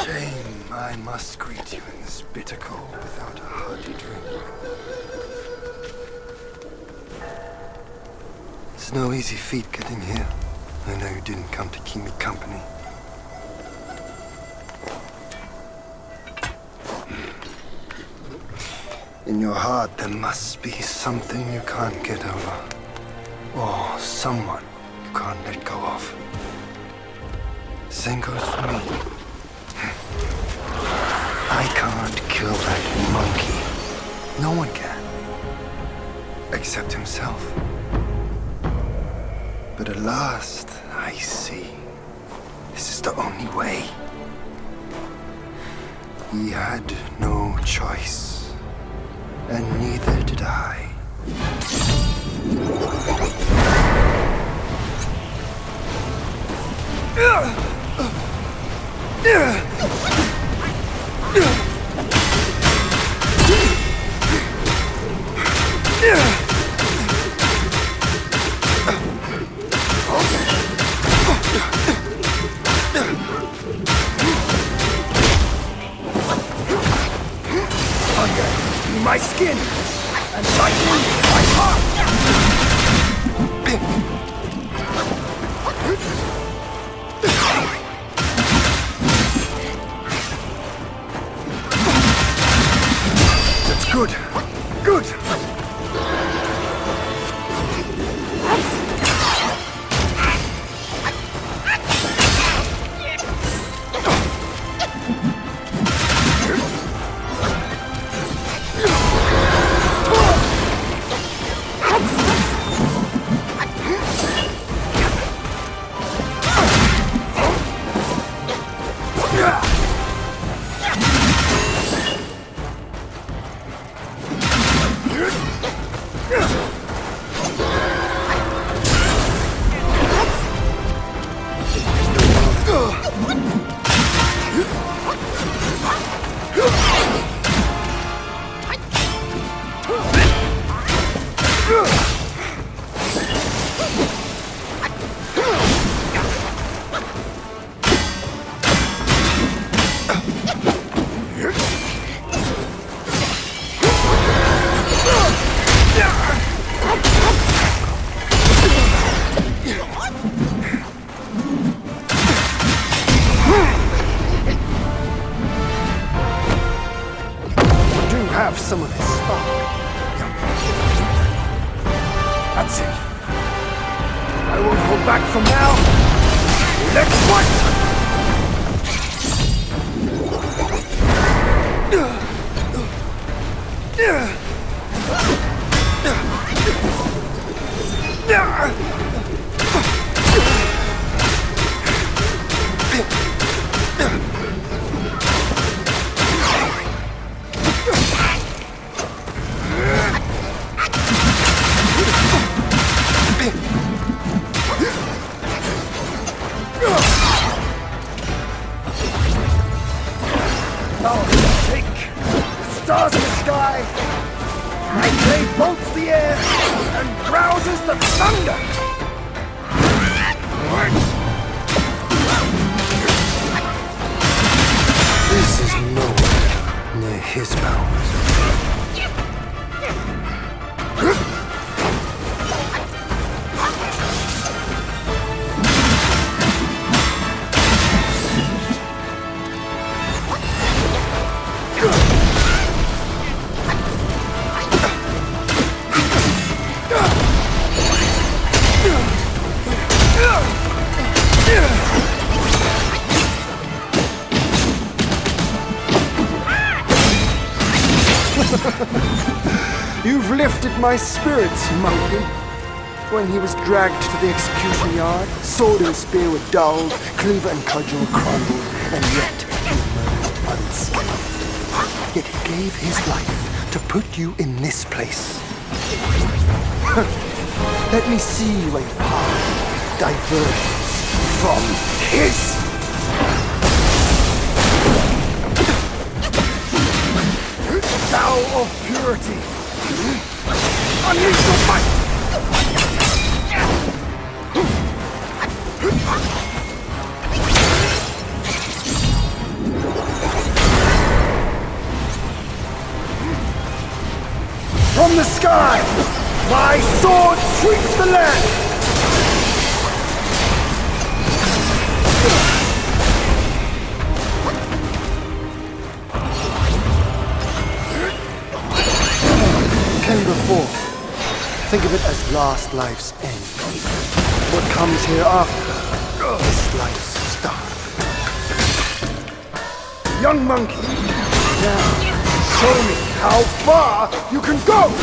shame I must greet you in this bitter cold without a hearty drink. It's no easy feat getting here. I know you didn't come to keep me company. In your heart, there must be something you can't get over. Or someone you can't let go of. Same goes for me. I can't kill that monkey. No one can. Except himself. But at last, I see. This is the only way. He had no choice. And neither did I. My skin and lightning my heart. That's good. Good. Some of his spark. That's it. I won't hold back from now. Let's fight! Stars in the sky, my blade bolts the air and rouses the thunder. This is nowhere near his powers. You've lifted my spirits, monkey. When he was dragged to the execution yard, sword and spear were dulled, cleaver and cudgel crumbled, and yet he emerged unscathed. Yet he gave his life to put you in this place. Let me see where your path diverges from his. Thou of purity, unleash your might! the sky! My sword sweeps the land! Came before. Think of it as last life's end. What comes hereafter is life's start. Young monkey, now show me how far you can go!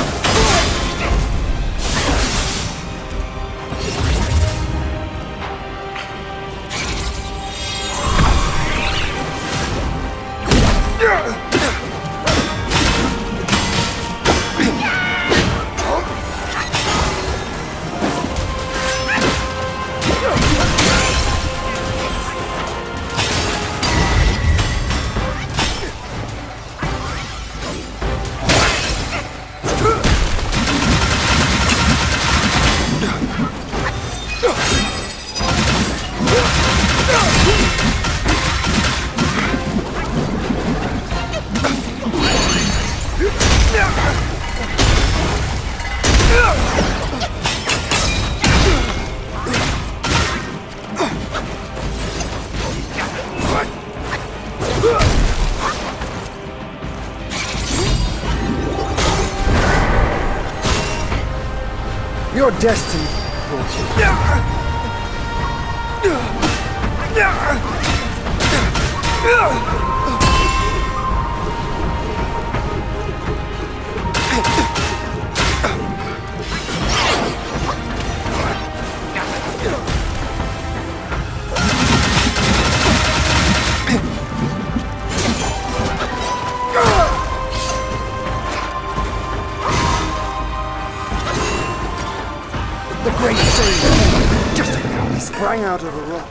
Your destiny brought you. The great sailor, just now, he sprang out of a rock.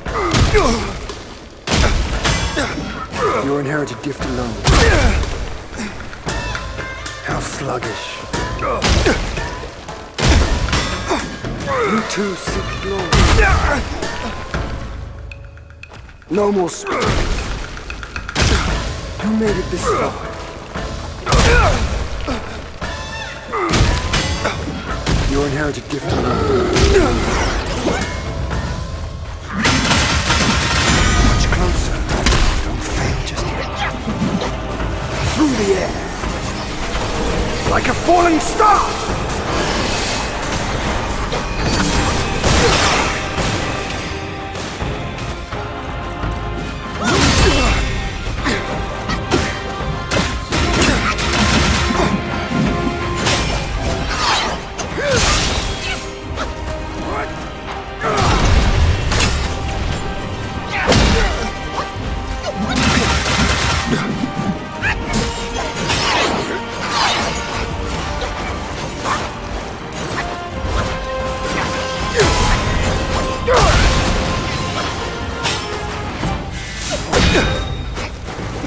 Your inherited gift alone. How sluggish. You too seek glory. No more spirits. You made it this far. Your inherited gift alone. Much closer. Don't fail just yet. Through the air. Like a falling star!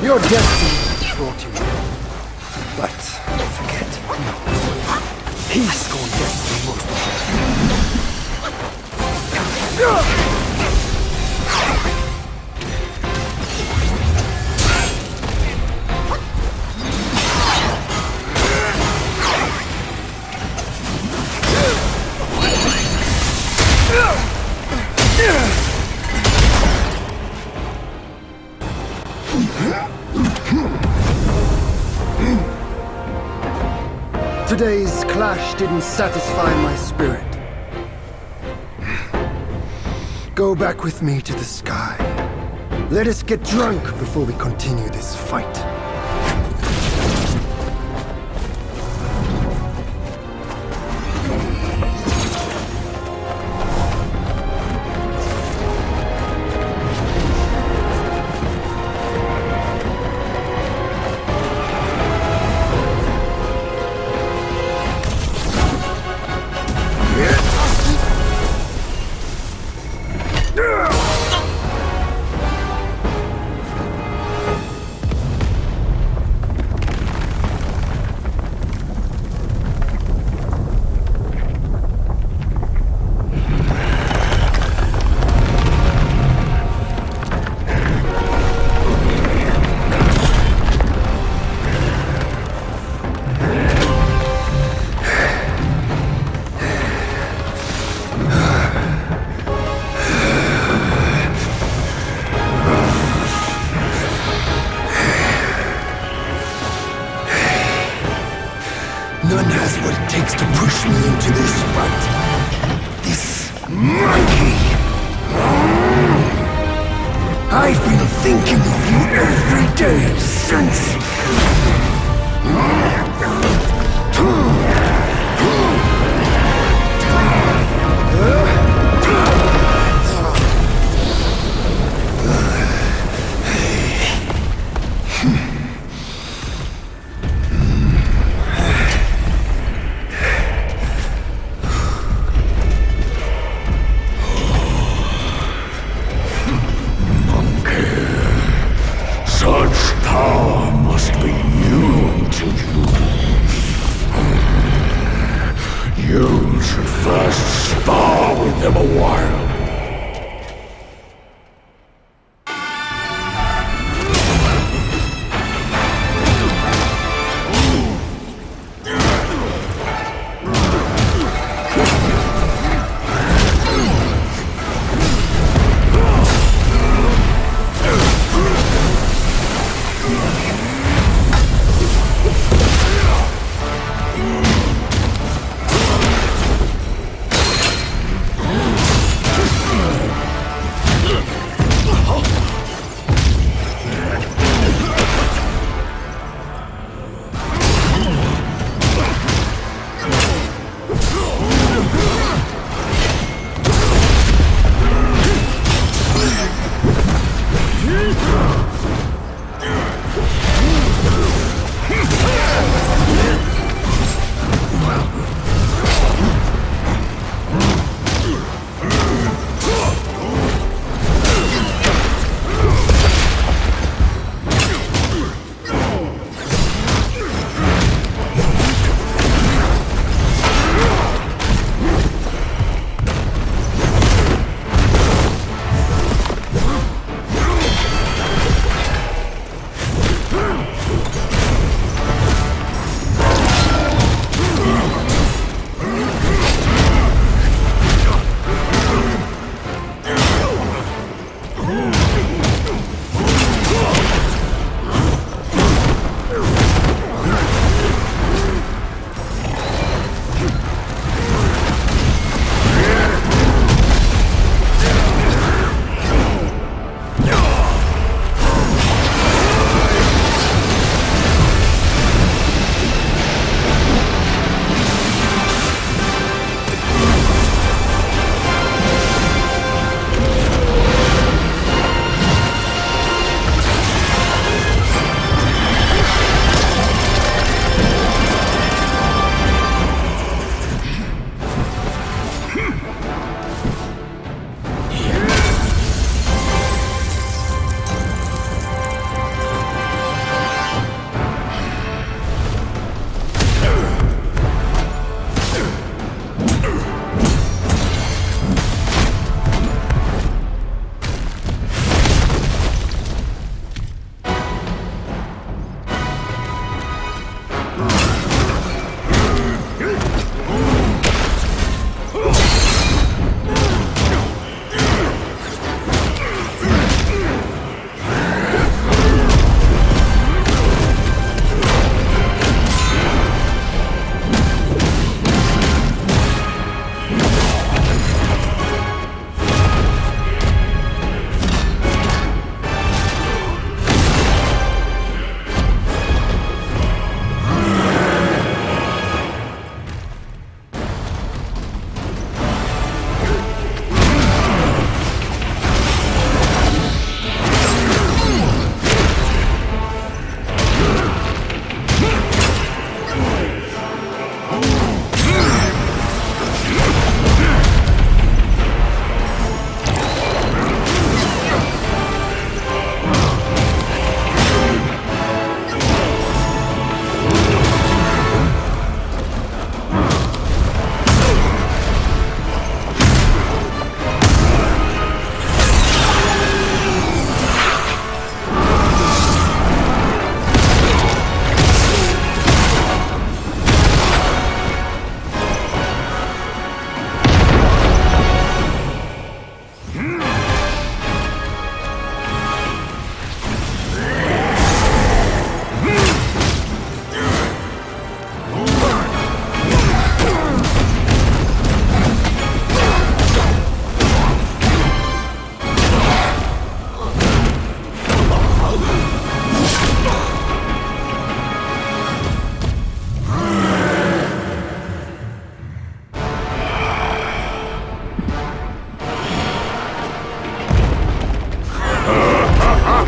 Your destiny brought you here. But forget, no. He scorned destiny most of all. Today's clash didn't satisfy my spirit. Go back with me to the sky. Let us get drunk before we continue this fight. push me into this fight. This monkey. I've been thinking of you every day since. Such power must be new to you.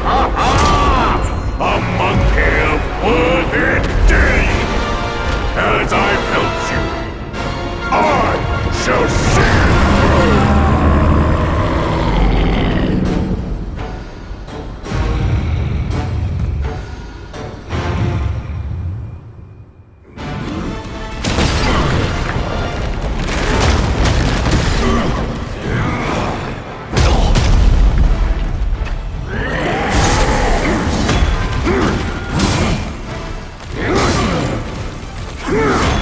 A monkey of worth indeed! As I've helped you, I shall see you through!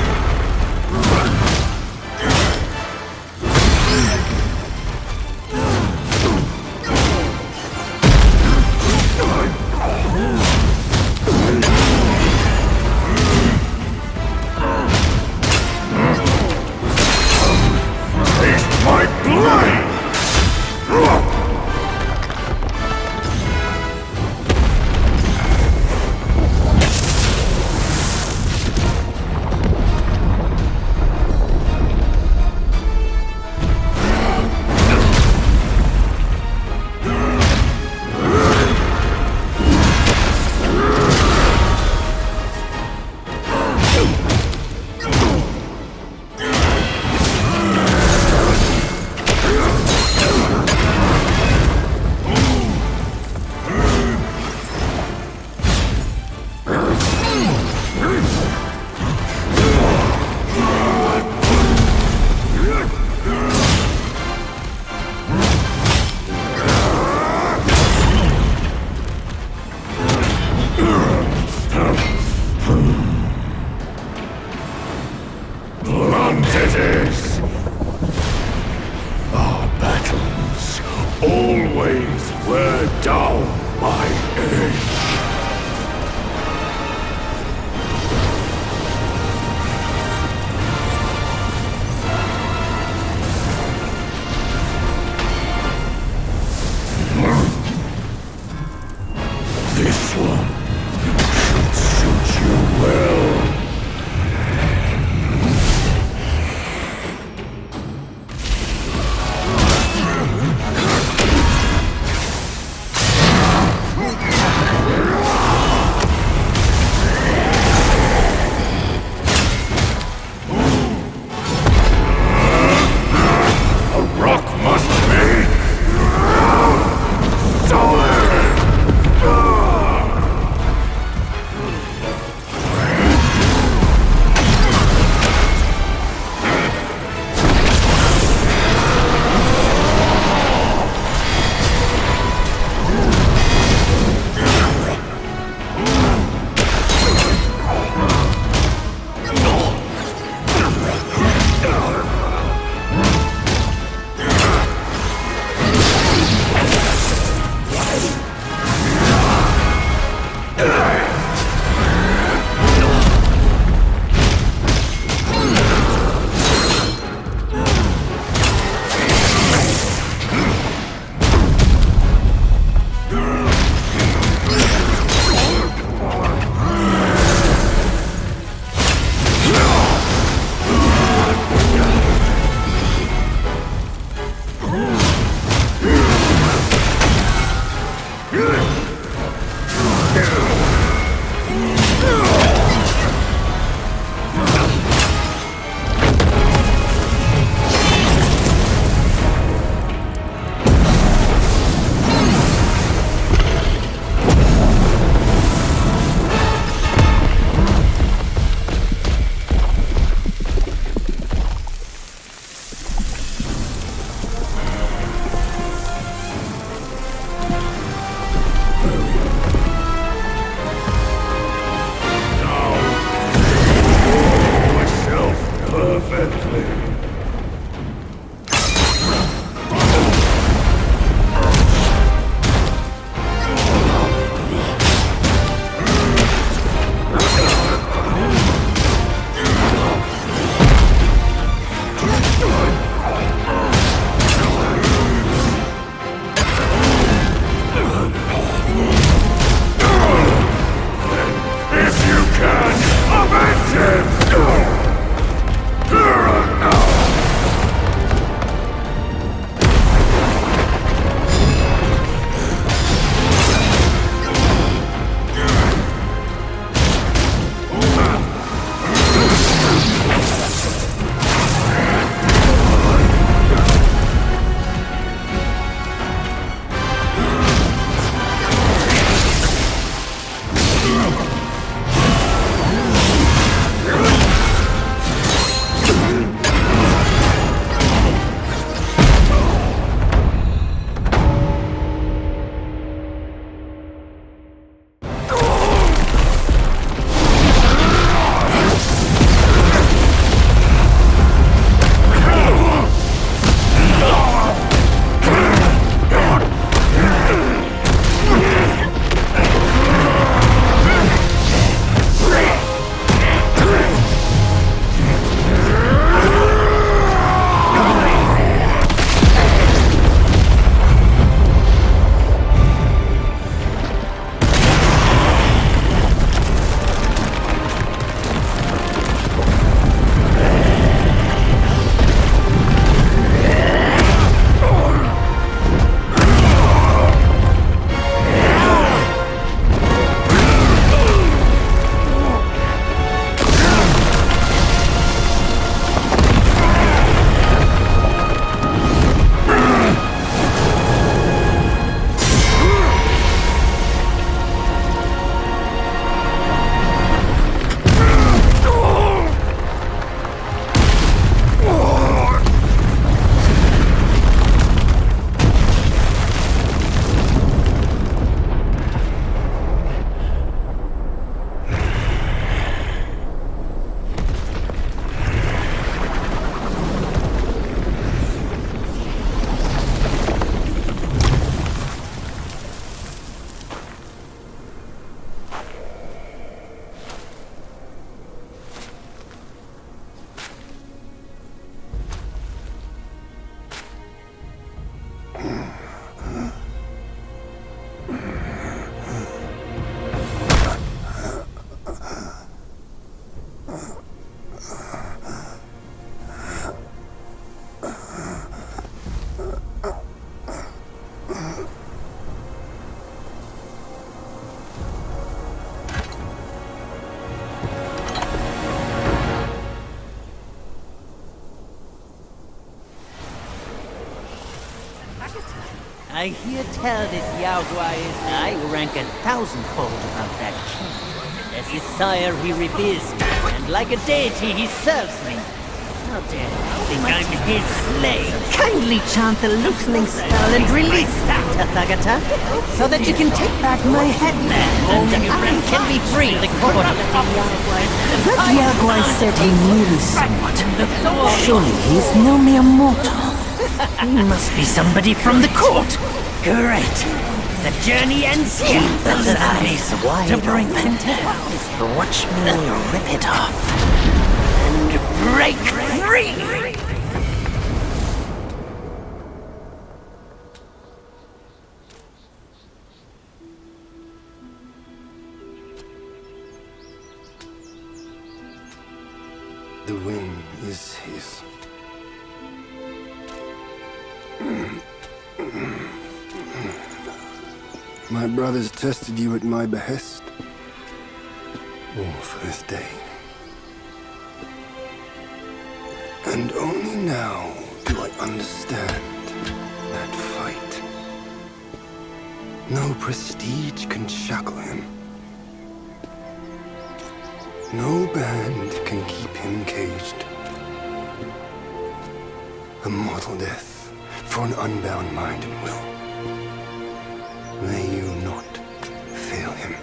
I hear tell this Yaogwai is I rank 1,000-fold above that king. As his sire he reveres me, and like a deity he serves me. How dare you think I'm his slave? Kindly chant the loosening spell and release that, Tathagata, so that you can take back my headband and I can be free. The court. That Yaogwai said he knew somewhat. Surely he's no mere mortal. He must be somebody from the court. Great. The journey ends here. Keep those eyes wide to bring them down. Watch me rip it off and break free. The win is his. My brothers tested you at my behest, all for this day. And only now do I understand that fight. No prestige can shackle him. No band can keep him caged. A mortal death for an unbound mind and will. May you not fail him.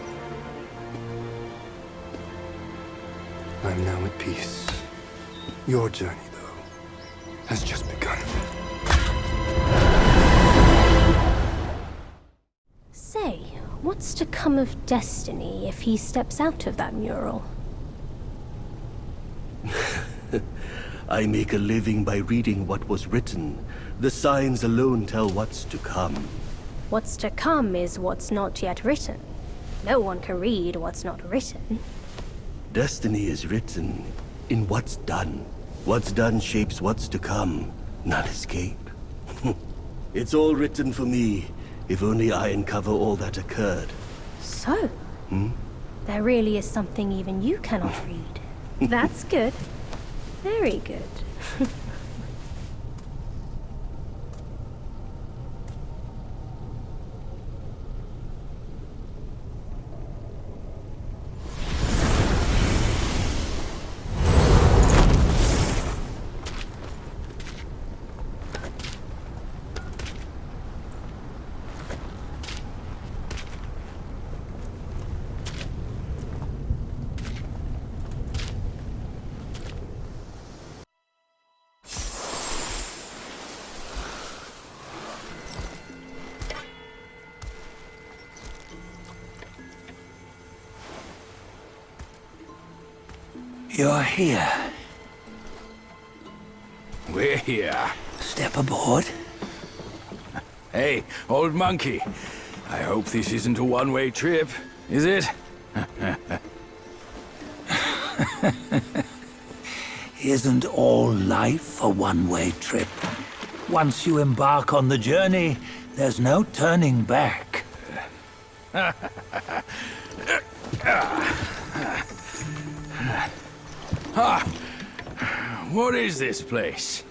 I'm now at peace. Your journey, though, has just begun. Say, what's to come of Destiny if he steps out of that mural? I make a living by reading what was written. The signs alone tell what's to come. What's to come is what's not yet written. No one can read what's not written. Destiny is written in what's done. What's done shapes what's to come, not escape. It's all written for me, if only I uncover all that occurred. So? There really is something even you cannot read. That's good. Very good. You're here. We're here. Step aboard. Hey, old monkey. I hope this isn't a one-way trip, is it? Isn't all life a one-way trip? Once you embark on the journey, there's no turning back. What is this place?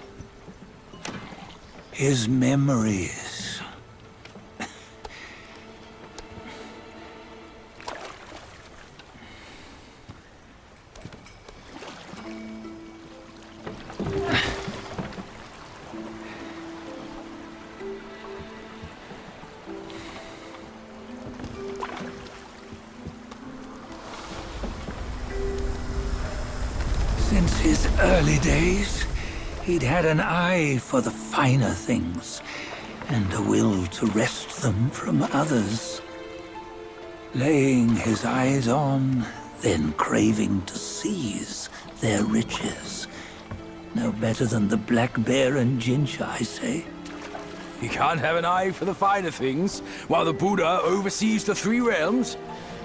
His memories. Since his early days, he'd had an eye for the finer things, and a will to wrest them from others. Laying his eyes on, then craving to seize their riches. No better than the black bear and ginger, I say. You can't have an eye for the finer things, while the Buddha oversees the three realms?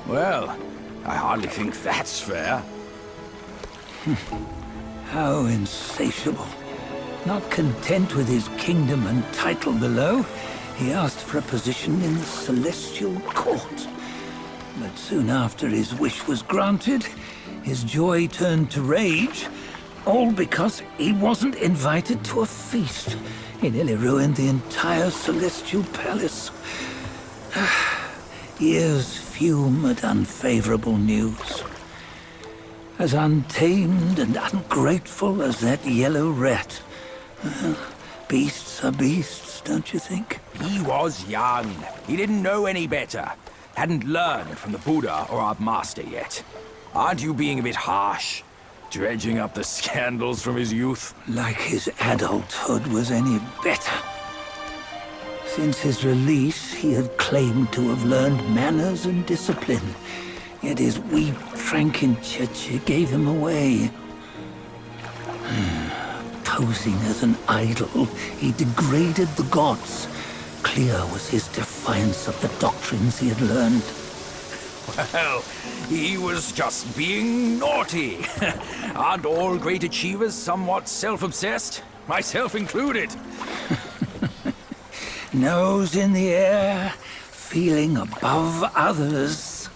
Well, I hardly think that's fair. How insatiable. Not content with his kingdom and title below, he asked for a position in the celestial court. But soon after his wish was granted, his joy turned to rage All because he wasn't invited to a feast. He nearly ruined the entire celestial palace. Years fume at unfavorable news. As untamed and ungrateful as that yellow rat. Beasts are beasts, don't you think? He was young. He didn't know any better. Hadn't learned from the Buddha or our master yet. Aren't you being a bit harsh? Dredging up the scandals from his youth? Like his adulthood was any better. Since his release, he had claimed to have learned manners and discipline. Yet his weak Frankenchurch gave him away. Posing as an idol, he degraded the gods. Clear was his defiance of the doctrines he had learned. Well, he was just being naughty. Aren't all great achievers somewhat self-obsessed? Myself included. Nose in the air, feeling above others.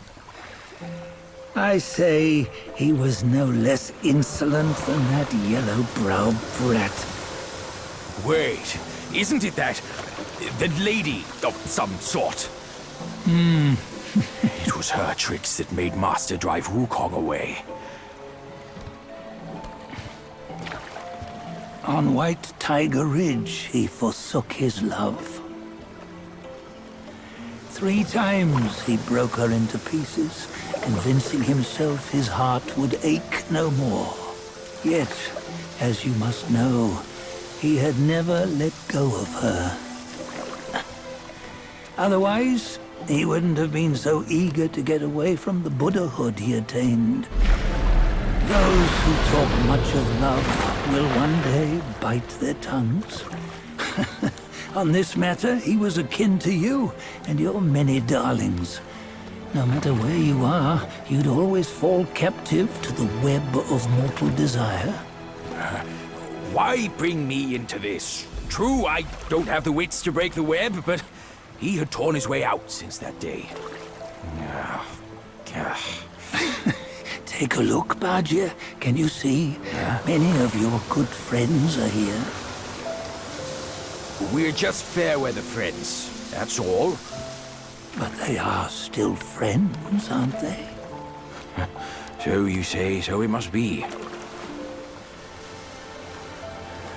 I say he was no less insolent than that yellow-browed brat. Wait, isn't it that lady of some sort? It was her tricks that made Master drive Wukong away. On White Tiger Ridge, he forsook his love. 3 times he broke her into pieces, convincing himself his heart would ache no more. Yet, as you must know, he had never let go of her. Otherwise, he wouldn't have been so eager to get away from the Buddhahood he attained. Those who talk much of love will one day bite their tongues. On this matter, he was akin to you and your many darlings. No matter where you are, you'd always fall captive to the web of mortal desire. Why bring me into this? True, I don't have the wits to break the web, but he had torn his way out since that day. Take a look, Bajia. Can you see? Many of your good friends are here. We're just fair weather friends, that's all. But they are still friends, aren't they? So you say, so it must be.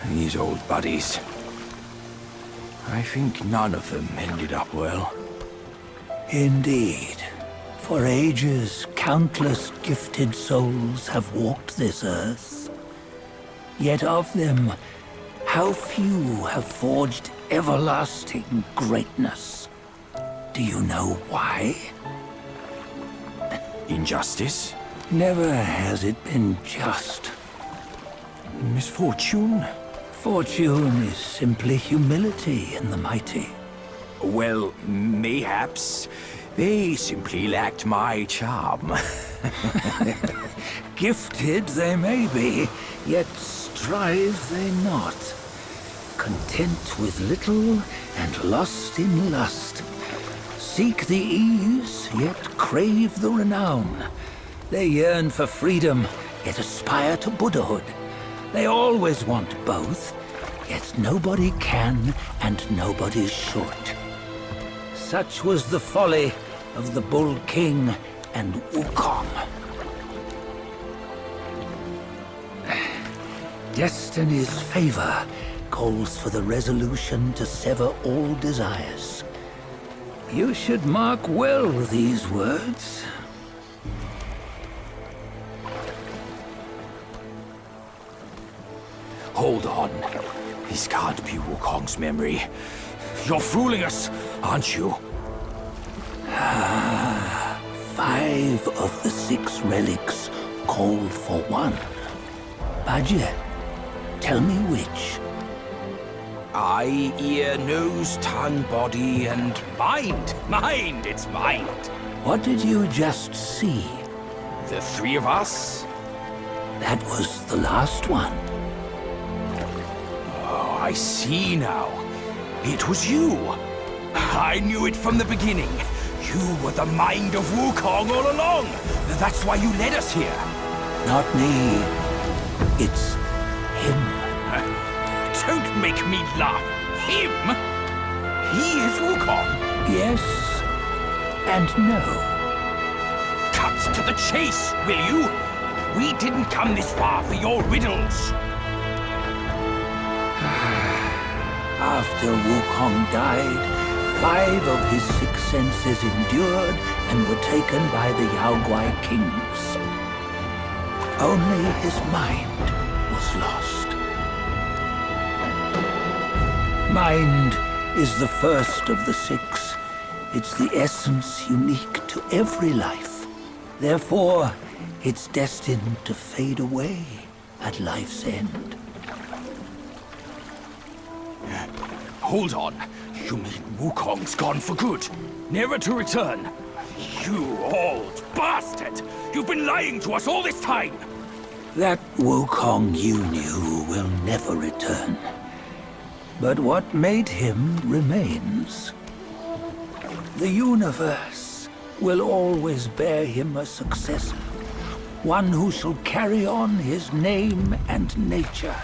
These old buddies. I think none of them ended up well. Indeed. For ages, countless gifted souls have walked this earth. Yet of them, how few have forged everlasting greatness? Do you know why? Injustice? Never has it been just. Misfortune? Fortune is simply humility in the mighty. Well, mayhaps. They simply lacked my charm. Gifted they may be, yet strive they not. Content with little and lost in lust. Seek the ease, yet crave the renown. They yearn for freedom, yet aspire to Buddhahood. They always want both, yet nobody can and nobody should. Such was the folly of the Bull King and Wukong. Destiny's favor calls for the resolution to sever all desires. You should mark well these words. Hold on. This can't be Wukong's memory. You're fooling us, aren't you? 5 of the 6 relics call for one. Bajia, tell me which. Eye, ear, nose, tongue, body, and mind. Mind, it's mind. What did you just see? The 3 of us? That was the last one. Oh, I see now. It was you. I knew it from the beginning. You were the mind of Wukong all along. That's why you led us here. Not me. It's him. Don't make me laugh. Him? He is Wukong. Yes and no. Cut to the chase, will you? We didn't come this far for your riddles. After Wukong died, 5 of his 6 senses endured and were taken by the Yaoguai kings. Only his mind was lost. Mind is the first of the 6. It's the essence unique to every life. Therefore, it's destined to fade away at life's end. Hold on. You mean Wukong's gone for good? Never to return? You old bastard! You've been lying to us all this time! That Wukong you knew will never return. But what made him remains. The universe will always bear him a successor. One who shall carry on his name and nature.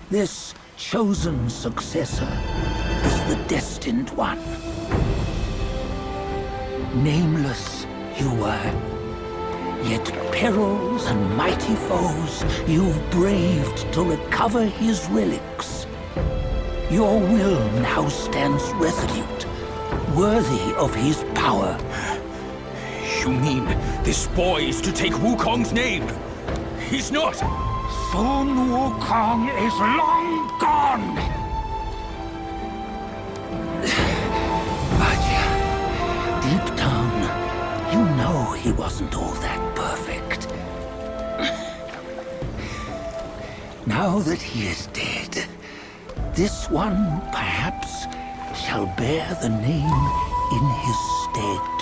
This chosen successor is the destined one. Nameless you were, yet perils and mighty foes you've braved to recover his relics. Your will now stands resolute, worthy of his power. You mean this boy is to take Wukong's name? He's not! Sun Wukong is long gone! But deep down, you know he wasn't all that perfect. Now that he is dead, this one, perhaps, shall bear the name in his stead.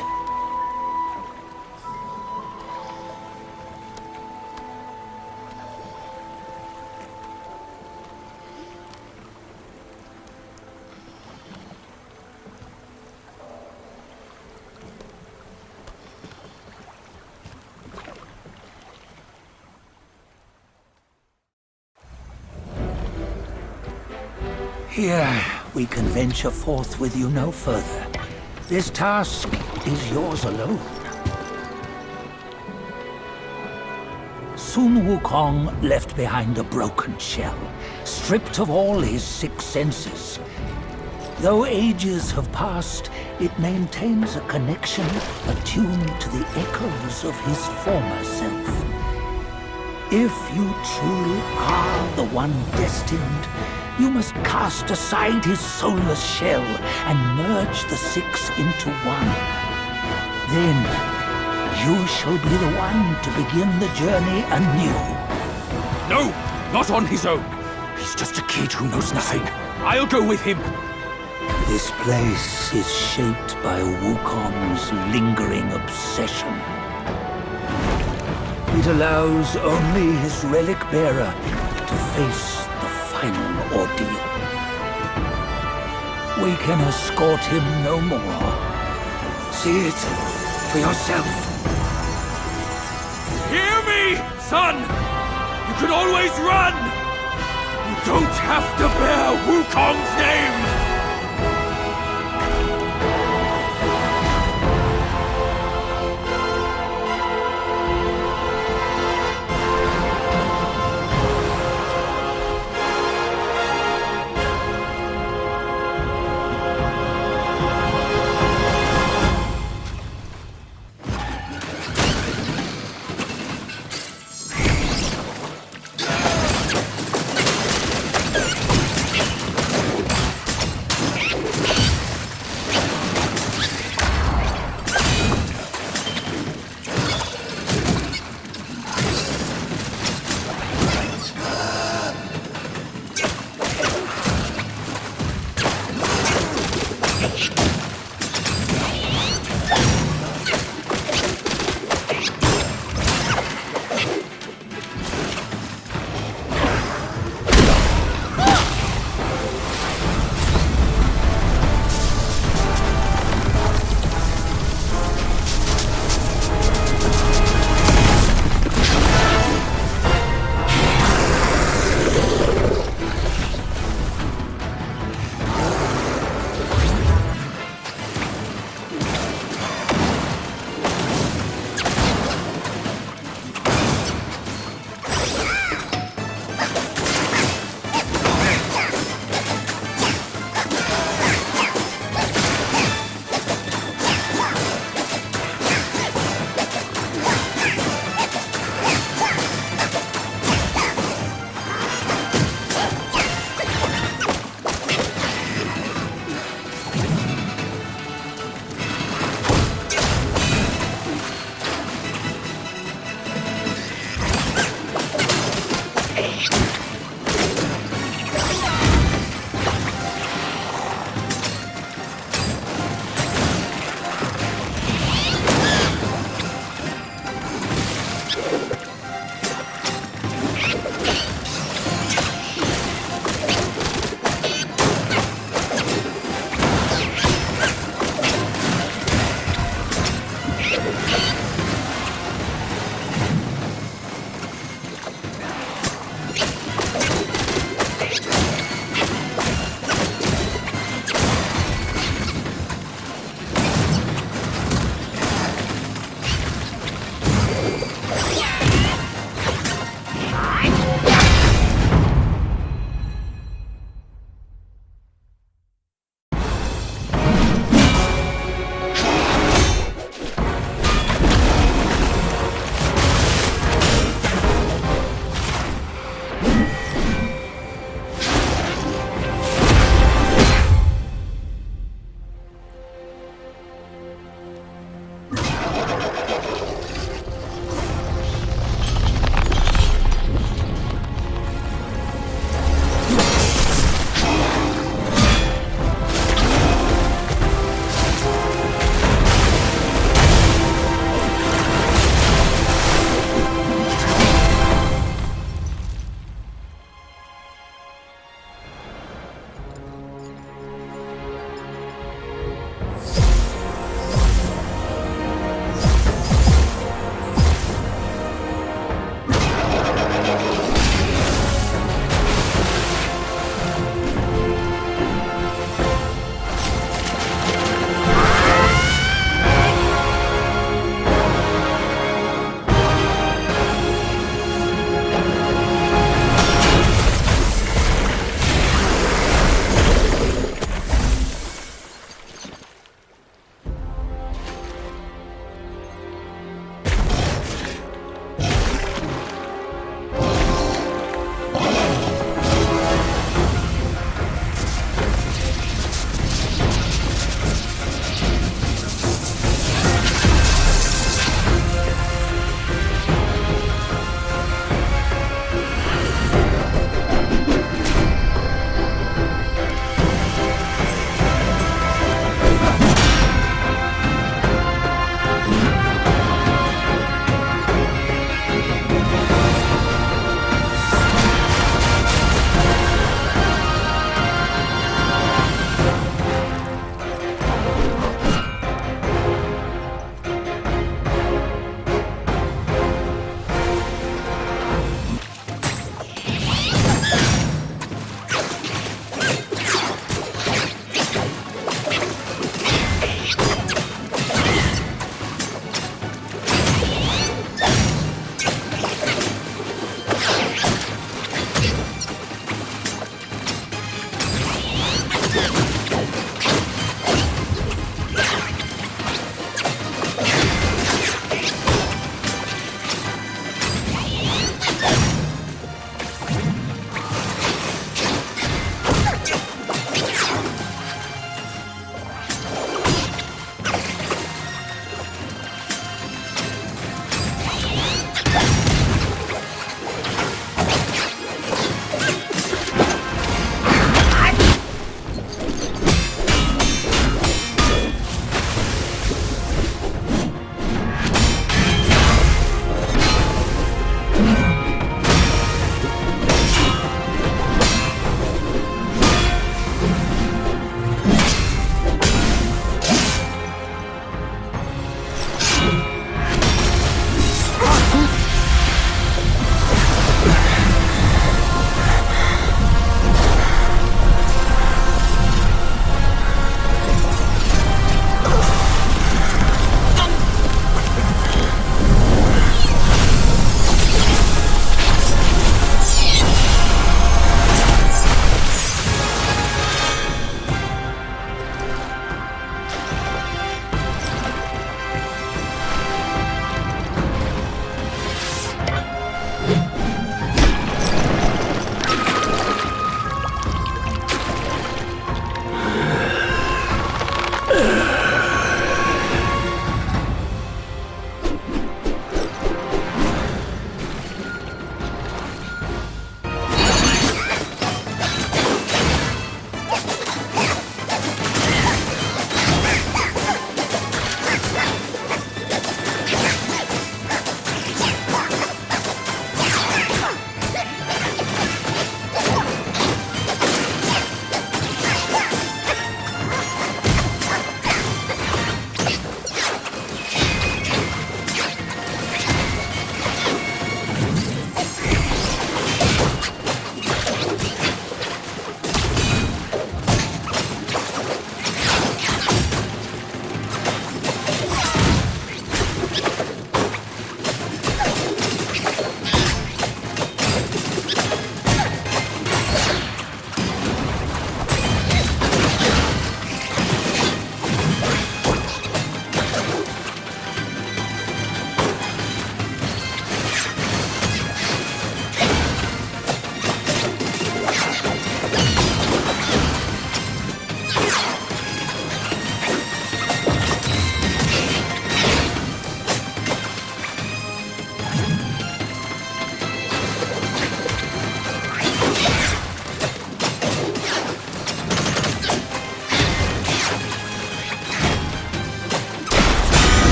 Here, we can venture forth with you no further. This task is yours alone. Sun Wukong left behind a broken shell, stripped of all his 6 senses. Though ages have passed, it maintains a connection attuned to the echoes of his former self. If you truly are the one destined, you must cast aside his soulless shell and merge the 6 into one. Then, you shall be the one to begin the journey anew. No! Not on his own! He's just a kid who knows nothing. I'll go with him! This place is shaped by Wukong's lingering obsession. It allows only his relic bearer to face the final ordeal. We can escort him no more. See it for yourself. Hear me, son! You can always run! You don't have to bear Wukong's name!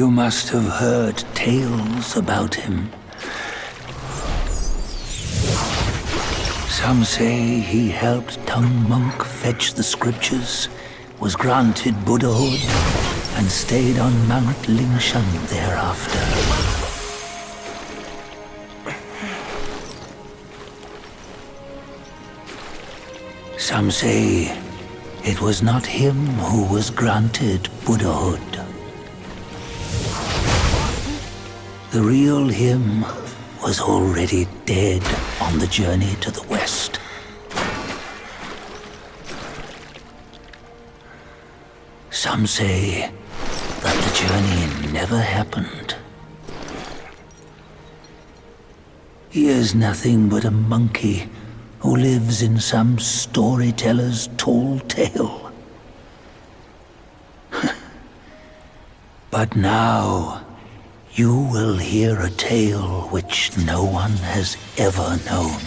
You must have heard tales about him. Some say he helped Tung Monk fetch the scriptures, was granted Buddhahood, and stayed on Mount Lingshan thereafter. Some say it was not him who was granted Buddhahood. The real him was already dead on the journey to the west. Some say that the journey never happened. He is nothing but a monkey who lives in some storyteller's tall tale. But now, you will hear a tale which no one has ever known.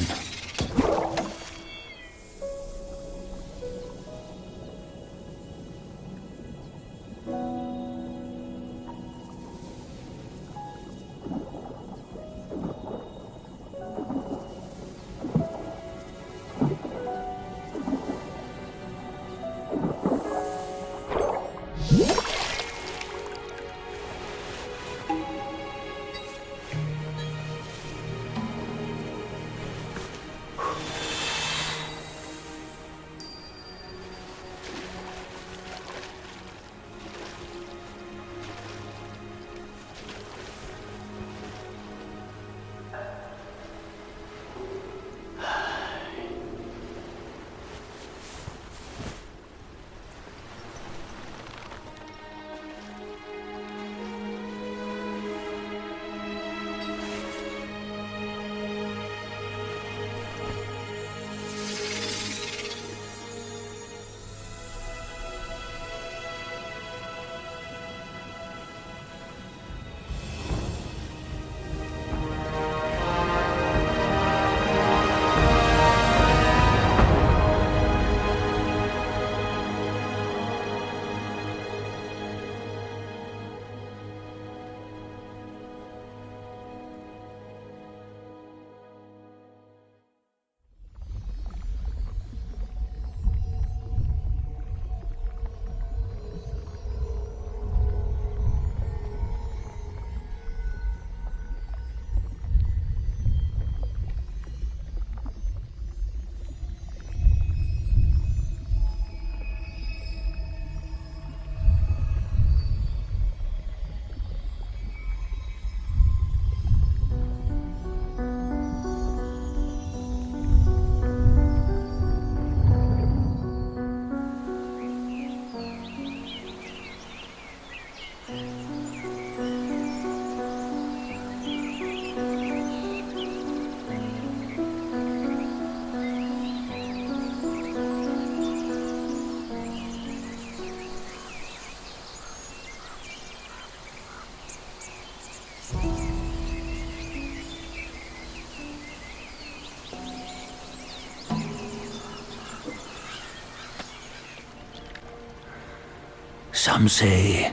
Some say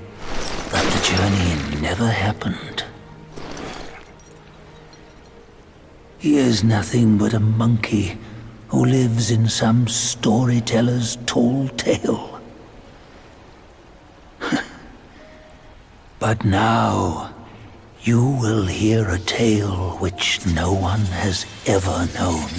that the journey never happened. He is nothing but a monkey who lives in some storyteller's tall tale. But now, you will hear a tale which no one has ever known.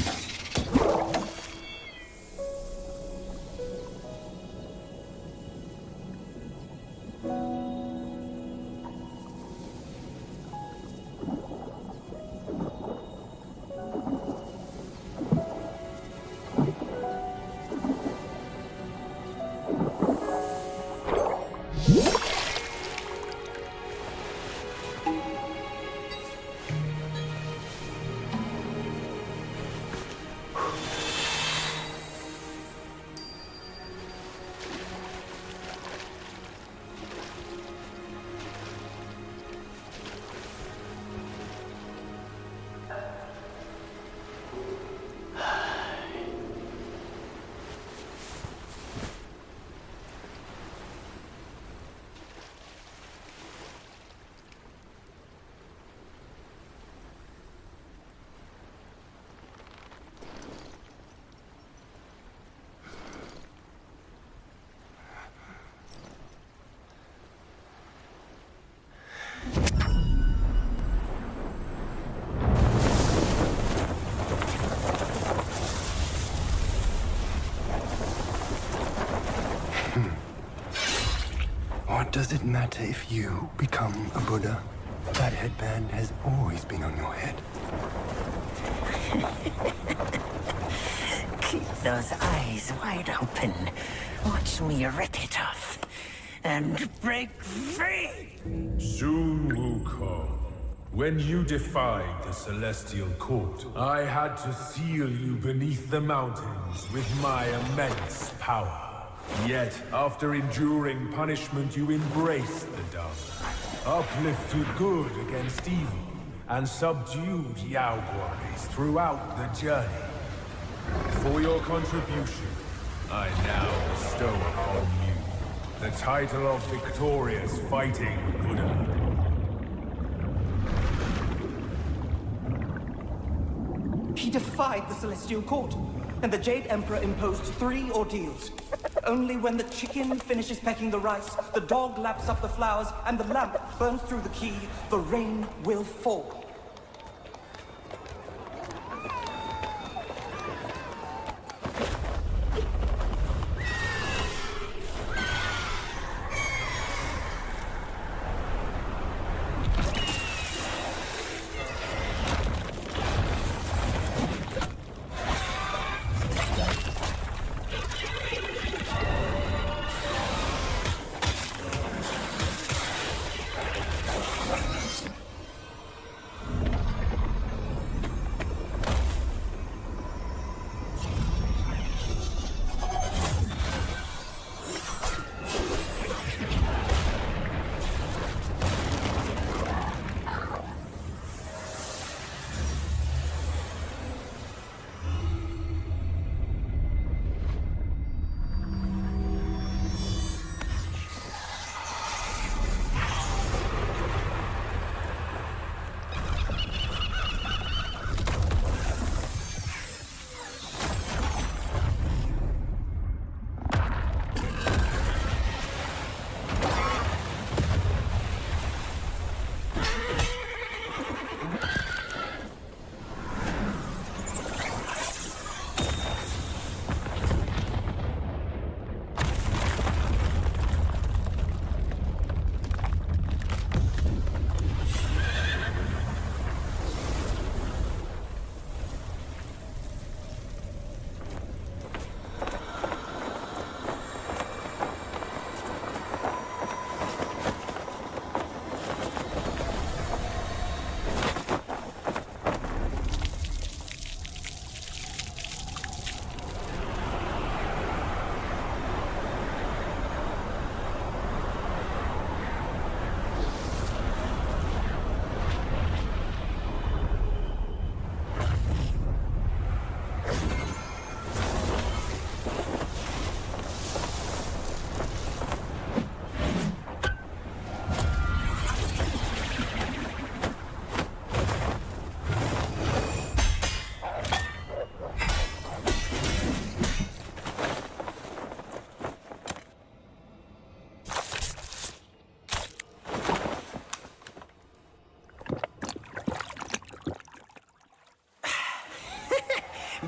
Does it matter if you become a Buddha? That headband has always been on your head. Keep those eyes wide open. Watch me rip it off. And break free! Soon, Wukong. When you defied the Celestial Court, I had to seal you beneath the mountains with my immense power. Yet, after enduring punishment, you embraced the dumb, uplifted good against evil, and subdued Yaoguais throughout the journey. For your contribution, I now bestow upon you the title of Victorious Fighting Buddha. He defied the Celestial Court, and the Jade Emperor imposed 3 ordeals. Only when the chicken finishes pecking the rice, the dog laps up the flowers, and the lamp burns through the key, the rain will fall.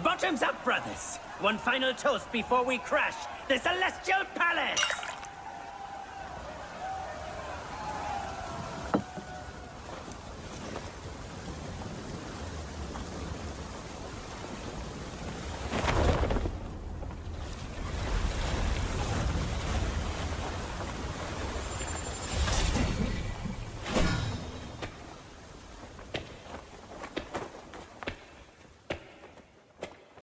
Bottoms up, brothers! One final toast before we crash the Celestial Palace!